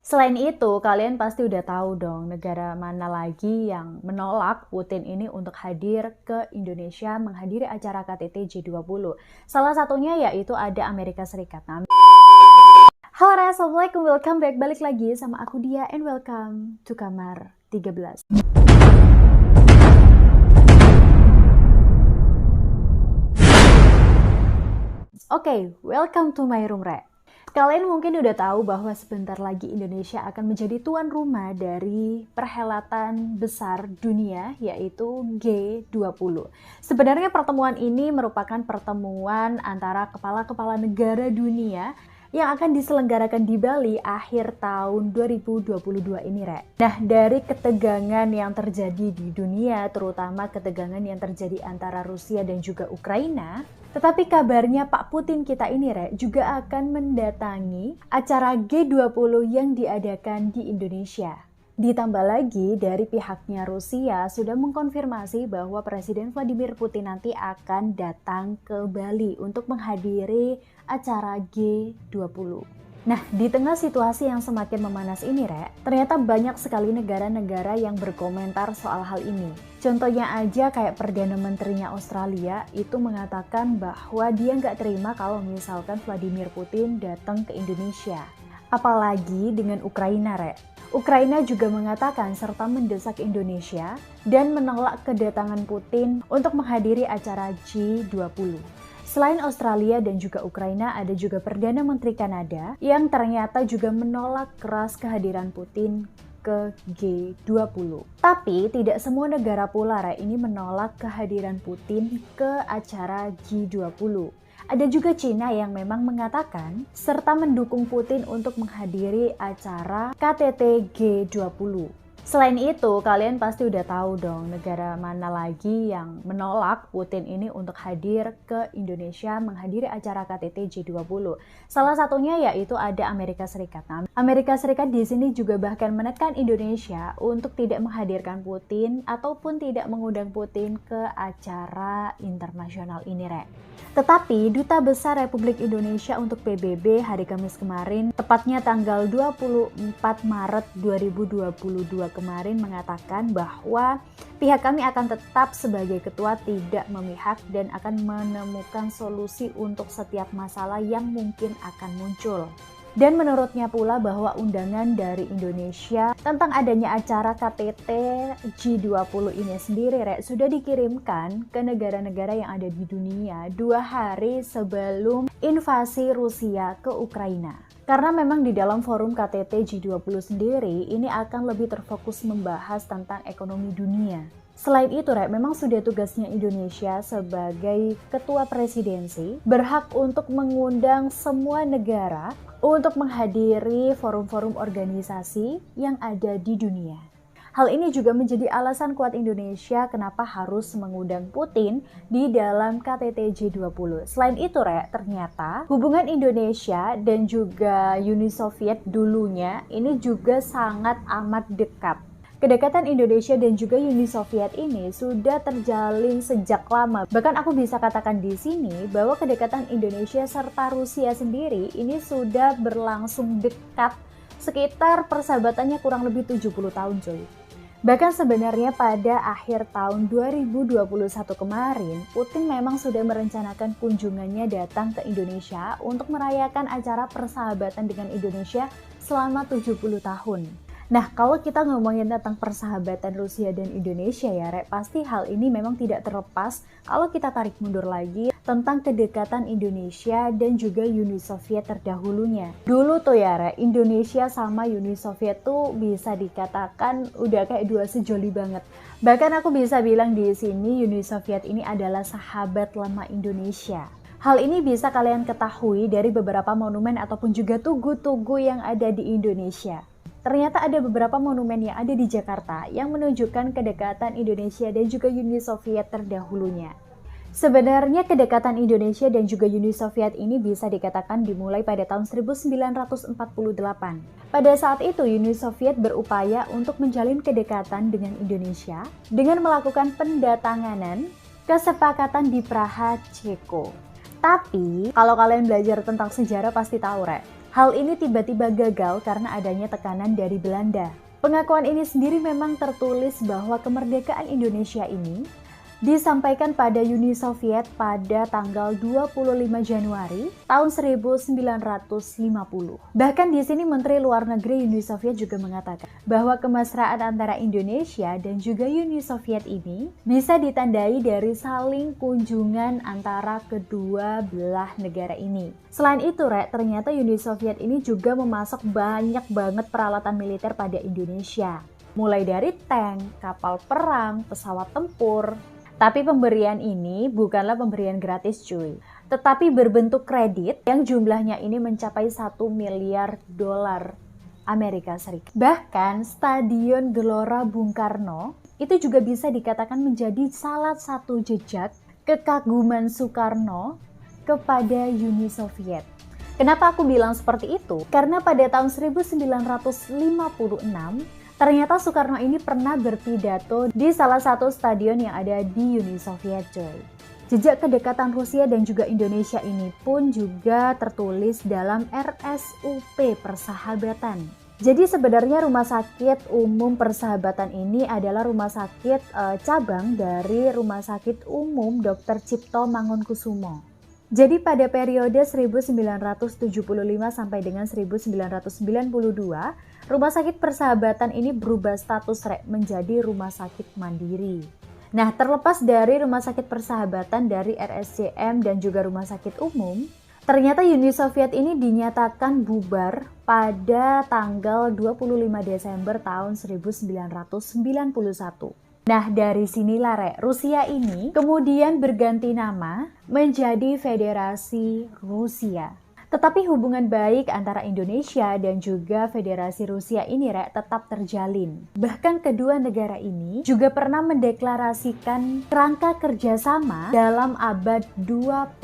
Selain itu, kalian pasti udah tahu dong negara mana lagi yang menolak Putin ini untuk hadir ke Indonesia menghadiri acara KTT G20. Salah satunya yaitu ada Amerika Serikat. Halo, assalamualaikum, welcome back, balik lagi sama aku Dia and welcome to Kamar 13. Oke, welcome to my room, Re. Kalian mungkin udah tahu bahwa sebentar lagi Indonesia akan menjadi tuan rumah dari perhelatan besar dunia yaitu G20. Sebenarnya pertemuan ini merupakan pertemuan antara kepala-kepala negara dunia yang akan diselenggarakan di Bali akhir tahun 2022 ini, Rek. Nah, dari ketegangan yang terjadi di dunia, terutama ketegangan yang terjadi antara Rusia dan juga Ukraina, tetapi kabarnya Pak Putin kita ini, Rek, juga akan mendatangi acara G20 yang diadakan di Indonesia. Ditambah lagi dari pihaknya Rusia sudah mengkonfirmasi bahwa Presiden Vladimir Putin nanti akan datang ke Bali untuk menghadiri acara G20. Nah, di tengah situasi yang semakin memanas ini, Rek, ternyata banyak sekali negara-negara yang berkomentar soal hal ini. Contohnya aja kayak Perdana Menterinya Australia itu mengatakan bahwa dia nggak terima kalau misalkan Vladimir Putin datang ke Indonesia. Apalagi dengan Ukraina, Rek. Ukraina juga mengatakan serta mendesak Indonesia dan menolak kedatangan Putin untuk menghadiri acara G20. Selain Australia dan juga Ukraina, ada juga Perdana Menteri Kanada yang ternyata juga menolak keras kehadiran Putin ke G20. Tapi tidak semua negara pula, Rek, ini menolak kehadiran Putin ke acara G20. Ada juga Cina yang memang mengatakan serta mendukung Putin untuk menghadiri acara KTT G20. Selain itu, kalian pasti udah tahu dong negara mana lagi yang menolak Putin ini untuk hadir ke Indonesia menghadiri acara KTT G20. Salah satunya yaitu ada Amerika Serikat. Nah, Amerika Serikat di sini juga bahkan menekan Indonesia untuk tidak menghadirkan Putin ataupun tidak mengundang Putin ke acara internasional ini, Rek. Tetapi Duta Besar Republik Indonesia untuk PBB hari Kamis kemarin, tepatnya tanggal 24 Maret 2022 kemarin mengatakan bahwa pihak kami akan tetap sebagai ketua tidak memihak dan akan menemukan solusi untuk setiap masalah yang mungkin akan muncul. Dan menurutnya pula bahwa undangan dari Indonesia tentang adanya acara KTT G20 ini sendiri, Rek, sudah dikirimkan ke negara-negara yang ada di dunia 2 hari sebelum invasi Rusia ke Ukraina. Karena memang di dalam forum KTT G20 sendiri ini akan lebih terfokus membahas tentang ekonomi dunia. Selain itu, Rek, memang sudah tugasnya Indonesia sebagai ketua presidensi berhak untuk mengundang semua negara untuk menghadiri forum-forum organisasi yang ada di dunia. Hal ini juga menjadi alasan kuat Indonesia kenapa harus mengundang Putin di dalam KTT G20. Selain itu, Rek, ternyata hubungan Indonesia dan juga Uni Soviet dulunya ini juga sangat amat dekat. Kedekatan Indonesia dan juga Uni Soviet ini sudah terjalin sejak lama. Bahkan aku bisa katakan di sini bahwa kedekatan Indonesia serta Rusia sendiri ini sudah berlangsung dekat, sekitar persahabatannya kurang lebih 70 tahun, coy. Bahkan sebenarnya pada akhir tahun 2021 kemarin, Putin memang sudah merencanakan kunjungannya datang ke Indonesia untuk merayakan acara persahabatan dengan Indonesia selama 70 tahun. Nah, kalau kita ngomongin tentang persahabatan Rusia dan Indonesia ya, Rek, pasti hal ini memang tidak terlepas kalau kita tarik mundur lagi tentang kedekatan Indonesia dan juga Uni Soviet terdahulunya. Dulu tuh ya, Rek, Indonesia sama Uni Soviet tuh bisa dikatakan udah kayak dua sejoli banget. Bahkan aku bisa bilang di sini Uni Soviet ini adalah sahabat lama Indonesia. Hal ini bisa kalian ketahui dari beberapa monumen ataupun juga tugu-tugu yang ada di Indonesia. Ternyata ada beberapa monumen yang ada di Jakarta yang menunjukkan kedekatan Indonesia dan juga Uni Soviet terdahulunya. Sebenarnya kedekatan Indonesia dan juga Uni Soviet ini bisa dikatakan dimulai pada tahun 1948. Pada saat itu Uni Soviet berupaya untuk menjalin kedekatan dengan Indonesia dengan melakukan pendatanganan kesepakatan di Praha, Ceko. Tapi kalau kalian belajar tentang sejarah pasti tahu, Rek. Hal ini tiba-tiba gagal karena adanya tekanan dari Belanda. Pengakuan ini sendiri memang tertulis bahwa kemerdekaan Indonesia ini disampaikan pada Uni Soviet pada tanggal 25 Januari tahun 1950. Bahkan di sini Menteri Luar Negeri Uni Soviet juga mengatakan bahwa kemesraan antara Indonesia dan juga Uni Soviet ini bisa ditandai dari saling kunjungan antara kedua belah negara ini. Selain itu, ternyata Uni Soviet ini juga memasok banyak banget peralatan militer pada Indonesia. Mulai dari tank, kapal perang, pesawat tempur. Tapi pemberian ini bukanlah pemberian gratis cuy, tetapi berbentuk kredit yang jumlahnya ini mencapai 1 miliar dolar Amerika Serikat. Bahkan Stadion Gelora Bung Karno itu juga bisa dikatakan menjadi salah satu jejak kekaguman Soekarno kepada Uni Soviet. Kenapa aku bilang seperti itu? Karena pada tahun 1956, ternyata Soekarno ini pernah berpidato di salah satu stadion yang ada di Uni Soviet coy. Jejak kedekatan Rusia dan juga Indonesia ini pun juga tertulis dalam RSUP Persahabatan. Jadi sebenarnya Rumah Sakit Umum Persahabatan ini adalah rumah sakit cabang dari Rumah Sakit Umum Dr. Cipto Mangunkusumo. Jadi pada periode 1975 sampai dengan 1992, Rumah Sakit Persahabatan ini berubah status menjadi Rumah Sakit Mandiri. Nah, terlepas dari Rumah Sakit Persahabatan dari RSCM dan juga Rumah Sakit Umum, ternyata Uni Soviet ini dinyatakan bubar pada tanggal 25 Desember tahun 1991. Nah, dari sinilah Rusia ini kemudian berganti nama menjadi Federasi Rusia. Tetapi hubungan baik antara Indonesia dan juga Federasi Rusia ini tetap terjalin. Bahkan kedua negara ini juga pernah mendeklarasikan kerangka kerjasama dalam abad 21.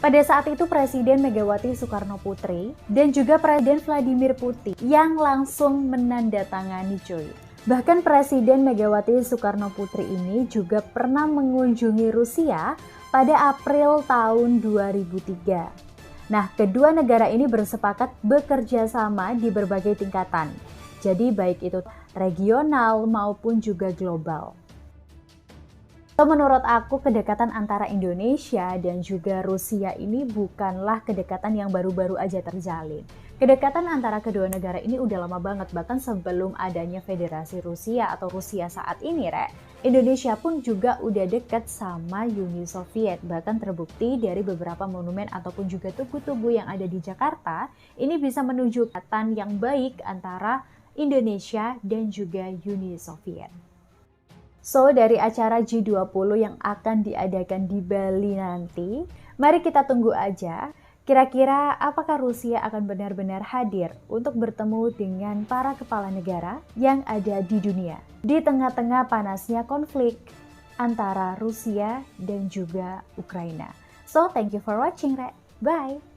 Pada saat itu Presiden Megawati Soekarno Putri dan juga Presiden Vladimir Putin yang langsung menandatangani cuy. Bahkan Presiden Megawati Soekarno Putri ini juga pernah mengunjungi Rusia pada April tahun 2003. Nah, kedua negara ini bersepakat bekerja sama di berbagai tingkatan. Jadi baik itu regional maupun juga global. So, menurut aku kedekatan antara Indonesia dan juga Rusia ini bukanlah kedekatan yang baru-baru aja terjalin. Kedekatan antara kedua negara ini udah lama banget, bahkan sebelum adanya Federasi Rusia atau Rusia saat ini, Indonesia pun juga udah dekat sama Uni Soviet. Bahkan terbukti dari beberapa monumen ataupun juga tugu-tugu yang ada di Jakarta, ini bisa menunjukkan kedekatan yang baik antara Indonesia dan juga Uni Soviet. So, dari acara G20 yang akan diadakan di Bali nanti, mari kita tunggu aja. Kira-kira apakah Rusia akan benar-benar hadir untuk bertemu dengan para kepala negara yang ada di dunia di tengah-tengah panasnya konflik antara Rusia dan juga Ukraina. So, thank you for watching, Bye!